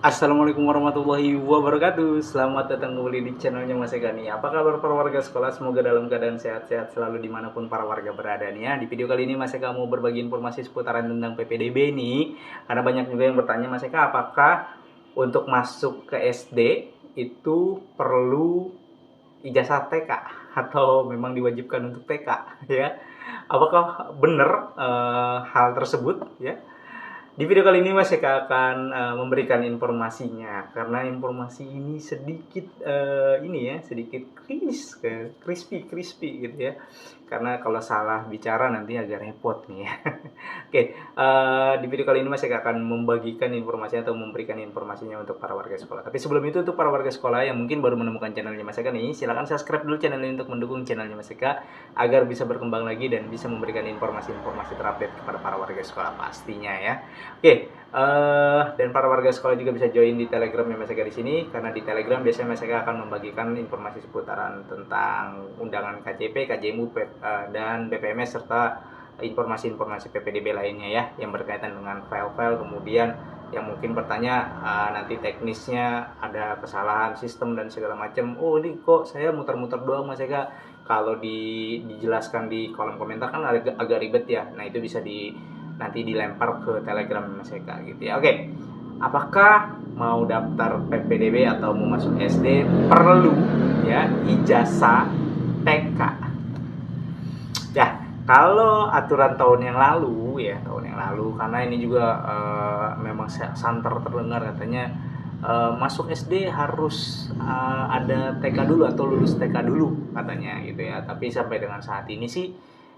Assalamualaikum warahmatullahi wabarakatuh. Selamat datang kembali di channelnya Mas Eka nih. Apa kabar para warga sekolah? Semoga dalam keadaan sehat-sehat selalu dimanapun para warga berada nih ya. Di video kali ini Mas Eka mau berbagi informasi seputaran tentang PPDB nih. Karena banyak juga yang bertanya, Mas Eka, apakah untuk masuk ke SD itu perlu ijazah TK atau memang diwajibkan untuk TK ya? Apakah benar hal tersebut ya? Di video kali ini Mas Eka akan memberikan informasinya, karena informasi ini sedikit sedikit crispy gitu ya. Karena kalau salah bicara nanti agak repot nih ya. Oke, di video kali ini Mas Eka akan membagikan informasinya atau memberikan informasinya untuk para warga sekolah. Tapi sebelum itu, untuk para warga sekolah yang mungkin baru menemukan channelnya Mas Eka nih, silakan subscribe dulu channel ini untuk mendukung channelnya Mas Eka agar bisa berkembang lagi dan bisa memberikan informasi-informasi terupdate kepada para warga sekolah pastinya ya. Oke, dan para warga sekolah juga bisa join di Telegramnya Mas Eka di sini, karena di Telegram biasanya Mas Eka akan membagikan informasi seputaran tentang undangan KJP, KJMU, dan BPMS serta informasi-informasi PPDB lainnya ya, yang berkaitan dengan file-file. Kemudian yang mungkin bertanya nanti teknisnya ada kesalahan sistem dan segala macam. Oh, ini kok saya muter-muter doang Mas Eka. Kalau dijelaskan di kolom komentar kan agak ribet ya. Nah, itu bisa nanti dilempar ke Telegram Mas Eka gitu ya. Oke. Apakah mau daftar PPDB atau mau masuk SD perlu ya ijazah TK? Ya, kalau aturan tahun yang lalu karena ini juga memang santer terdengar katanya masuk SD harus ada TK dulu atau lulus TK dulu katanya gitu ya. Tapi sampai dengan saat ini sih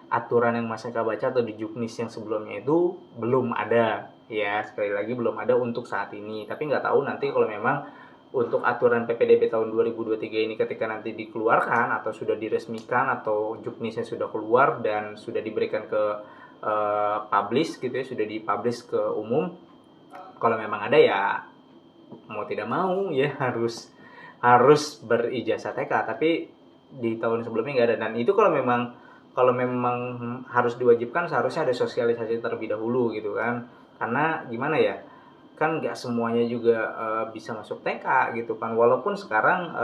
aturan yang Mas Eka baca atau di Juknis yang sebelumnya itu belum ada ya, sekali lagi belum ada untuk saat ini. Tapi nggak tahu nanti kalau memang untuk aturan PPDB tahun 2023 ini ketika nanti dikeluarkan atau sudah diresmikan atau Juknisnya sudah keluar dan sudah diberikan ke publish gitu ya, sudah dipublish ke umum, kalau memang ada ya mau tidak mau ya harus berijazah TK. Tapi di tahun sebelumnya nggak ada, dan itu kalau memang harus diwajibkan seharusnya ada sosialisasi terlebih dahulu gitu kan. Karena gimana ya, kan nggak semuanya juga bisa masuk TK gitu kan. Walaupun sekarang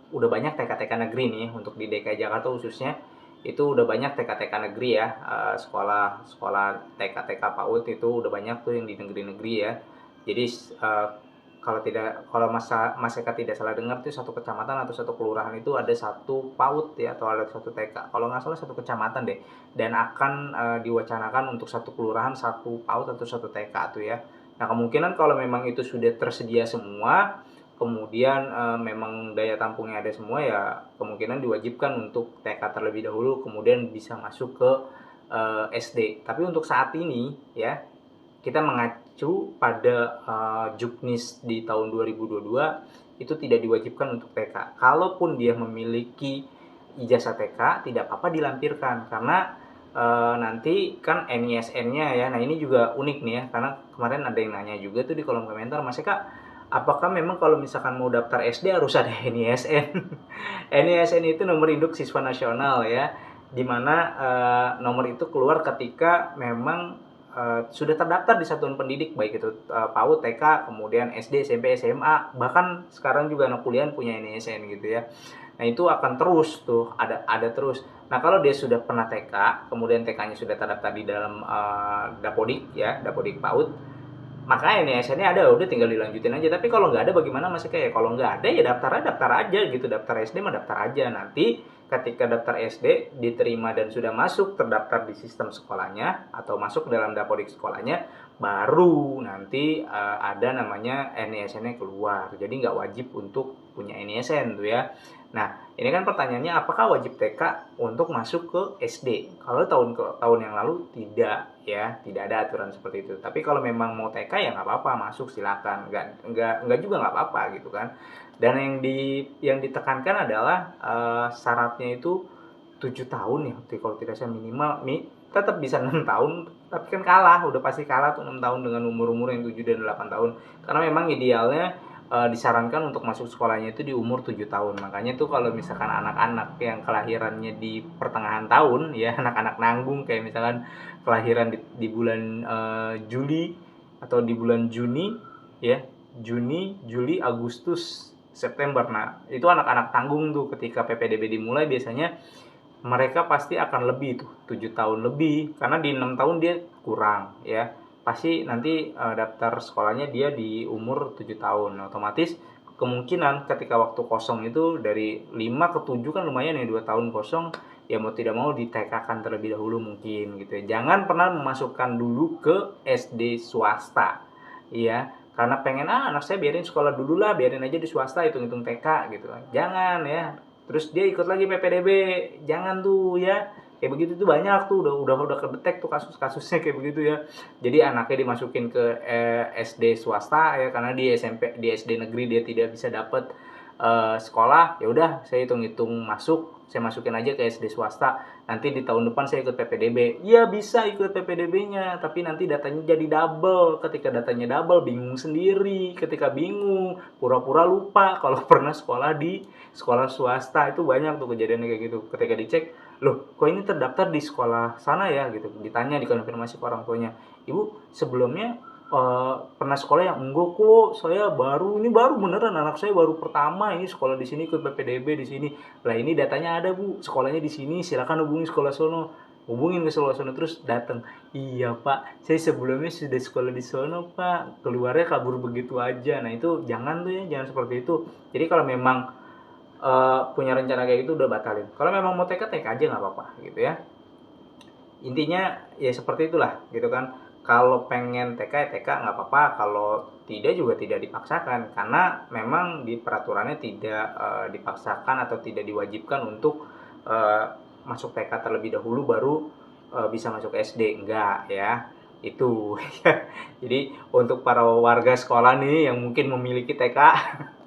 udah banyak TK-TK negeri nih untuk di DKI Jakarta khususnya, itu udah banyak TK-TK negeri ya, sekolah TK-TK PAUD itu udah banyak tuh yang di negeri-negeri ya. Jadi kalau Mas Eka tidak salah dengar tuh, satu kecamatan atau satu kelurahan itu ada satu PAUD ya, atau ada satu TK. Kalau nggak salah satu kecamatan deh. Dan akan diwacanakan untuk satu kelurahan satu PAUD atau satu TK tuh ya. Nah, kemungkinan kalau memang itu sudah tersedia semua, kemudian memang daya tampungnya ada semua ya, kemungkinan diwajibkan untuk TK terlebih dahulu, kemudian bisa masuk ke SD. Tapi untuk saat ini ya, kita mengacu pada Juknis di tahun 2022 itu tidak diwajibkan untuk TK. Kalaupun dia memiliki ijazah TK, tidak apa-apa dilampirkan, karena nanti kan NISN-nya ya. Nah, ini juga unik nih ya, karena kemarin ada yang nanya juga tuh di kolom komentar, Mas Eka, apakah memang kalau misalkan mau daftar SD harus ada NISN? NISN itu nomor induk siswa nasional ya, dimana nomor itu keluar ketika memang sudah terdaftar di satuan pendidik, baik itu PAUD, TK, kemudian SD, SMP, SMA, bahkan sekarang juga anak kuliah punya NISN gitu ya. Nah, itu akan terus tuh ada terus. Nah, kalau dia sudah pernah TK, kemudian TK-nya sudah terdaftar di dalam Dapodik ya, Dapodik PAUD, maka NISN-nya ada, udah tinggal dilanjutin aja. Tapi kalau nggak ada bagaimana Mas? Kayak kalau nggak ada ya daftar aja gitu, daftar SD mah daftar aja. Nanti ketika daftar SD diterima dan sudah masuk terdaftar di sistem sekolahnya atau masuk dalam dapodik sekolahnya, baru nanti ada namanya NISN-nya keluar. Jadi nggak wajib untuk punya NISN tuh ya. Nah, ini kan pertanyaannya, apakah wajib TK untuk masuk ke SD? Kalau tahun yang lalu tidak ya, tidak ada aturan seperti itu. Tapi kalau memang mau TK ya nggak apa-apa, masuk silakan. Nggak juga nggak apa-apa gitu kan. Dan yang ditekankan adalah syaratnya itu 7 tahun ya, kalau tidak saya minimal tetap bisa 6 tahun, tapi kan kalah, udah pasti kalah tuh 6 tahun dengan umur-umur yang 7 dan 8 tahun. Karena memang idealnya disarankan untuk masuk sekolahnya itu di umur 7 tahun. Makanya tuh kalau misalkan anak-anak yang kelahirannya di pertengahan tahun ya, anak-anak nanggung kayak misalkan kelahiran di bulan Juli atau di bulan Juni ya, Juni, Juli, Agustus, September. Nah, itu anak-anak tanggung tuh ketika PPDB dimulai biasanya mereka pasti akan lebih tuh 7 tahun lebih karena di 6 tahun dia kurang ya. Pasti nanti daftar sekolahnya dia di umur 7 tahun. Otomatis kemungkinan ketika waktu kosong itu dari 5 ke 7 kan lumayan ya, 2 tahun kosong, ya mau tidak mau di TK kan terlebih dahulu mungkin gitu ya. Jangan pernah memasukkan dulu ke SD swasta. Iya, karena pengen anak saya biarin sekolah dulu lah, biarin aja di swasta hitung-hitung TK gitu kan. Jangan ya. Terus dia ikut lagi PPDB. Jangan tuh ya. Kayak begitu tuh banyak tuh udah kedetek tuh kasus-kasusnya kayak begitu ya. Jadi anaknya dimasukin ke SD swasta ya karena di SMP di SD negeri dia tidak bisa dapat sekolah, ya udah saya hitung-hitung masuk, saya masukin aja ke SD swasta. Nanti di tahun depan saya ikut PPDB. Ya bisa ikut PPDB-nya, tapi nanti datanya jadi double. Ketika datanya double, bingung sendiri. Ketika bingung, pura-pura lupa kalau pernah sekolah di sekolah swasta. Itu banyak tuh kejadiannya kayak gitu. Ketika dicek, loh kok ini terdaftar di sekolah sana ya gitu. Ditanya, dikonfirmasi ke orang tuanya, ibu sebelumnya pernah sekolah yang enggak kok, saya ini baru beneran anak saya baru pertama ini sekolah di sini ikut PPDB di sini. Lah ini datanya ada Bu, sekolahnya di sini, silakan hubungi sekolah sono. Hubungin ke sekolah sono terus datang. Iya Pak, saya sebelumnya sudah sekolah di sono Pak, keluarnya kabur begitu aja. Nah itu jangan tuh ya, jangan seperti itu. Jadi kalau memang punya rencana kayak gitu udah batalin. Kalau memang mau TK aja nggak apa-apa gitu ya. Intinya ya seperti itulah gitu kan. Kalau pengen TK ya TK nggak apa-apa, kalau tidak juga tidak dipaksakan karena memang di peraturannya tidak dipaksakan atau tidak diwajibkan untuk masuk TK terlebih dahulu baru bisa masuk SD, enggak ya itu. Jadi untuk para warga sekolah nih yang mungkin memiliki TK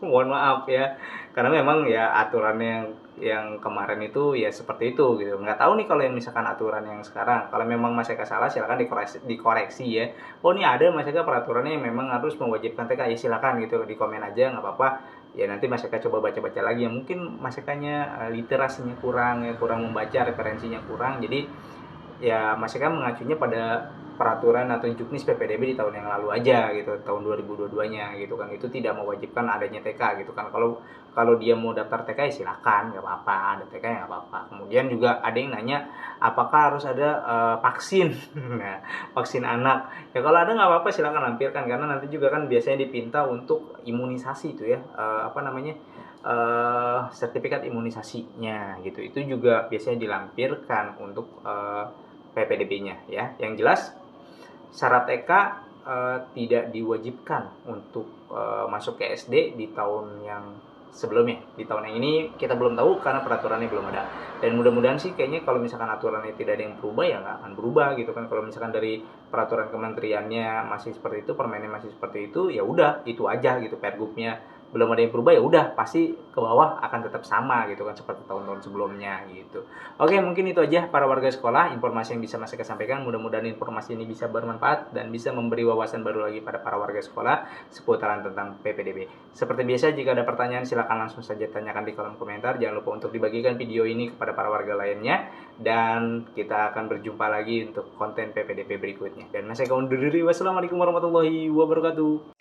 mohon maaf ya karena memang ya aturannya yang kemarin itu ya seperti itu gitu. Nggak tahu nih kalau yang misalkan aturan yang sekarang, kalau memang Mas Eka salah silakan dikoreksi ya. Oh ini ada Mas Eka peraturannya yang memang harus mewajibkan TK, ya silakan gitu di komen aja nggak apa-apa. Ya nanti Mas Eka coba baca-baca lagi ya, mungkin Mas Ekanya literasinya kurang ya, kurang membaca, referensinya kurang. Jadi ya Mas Eka mengacunya pada peraturan atau juknis PPDB di tahun yang lalu aja gitu, tahun 2022-nya gitu kan. Itu tidak mewajibkan adanya TK gitu kan. Kalau kalau dia mau daftar TK ya silakan, nggak apa-apa, ada TK ya nggak apa-apa. Kemudian juga ada yang nanya apakah harus ada vaksin. Nah, vaksin anak. Ya kalau ada nggak apa-apa silakan lampirkan karena nanti juga kan biasanya dipinta untuk imunisasi itu ya, apa namanya? Sertifikat imunisasinya gitu. Itu juga biasanya dilampirkan untuk PPDB-nya ya. Yang jelas syarat TK tidak diwajibkan untuk masuk ke SD di tahun yang sebelumnya. Di tahun yang ini kita belum tahu karena peraturannya belum ada. Dan mudah-mudahan sih kayaknya kalau misalkan aturannya tidak ada yang berubah ya nggak akan berubah gitu kan. Kalau misalkan dari peraturan kementeriannya masih seperti itu, permennya masih seperti itu, ya udah itu aja gitu. Pergubnya belum ada yang berubah ya udah pasti ke bawah akan tetap sama gitu kan seperti tahun-tahun sebelumnya gitu. Oke, mungkin itu aja para warga sekolah informasi yang bisa Mas Eka sampaikan. Mudah-mudahan informasi ini bisa bermanfaat dan bisa memberi wawasan baru lagi pada para warga sekolah seputaran tentang PPDB. Seperti biasa jika ada pertanyaan silakan langsung saja tanyakan di kolom komentar. Jangan lupa untuk dibagikan video ini kepada para warga lainnya dan kita akan berjumpa lagi untuk konten PPDB berikutnya. Dan Mas Eka undur diri. Wassalamualaikum warahmatullahi wabarakatuh.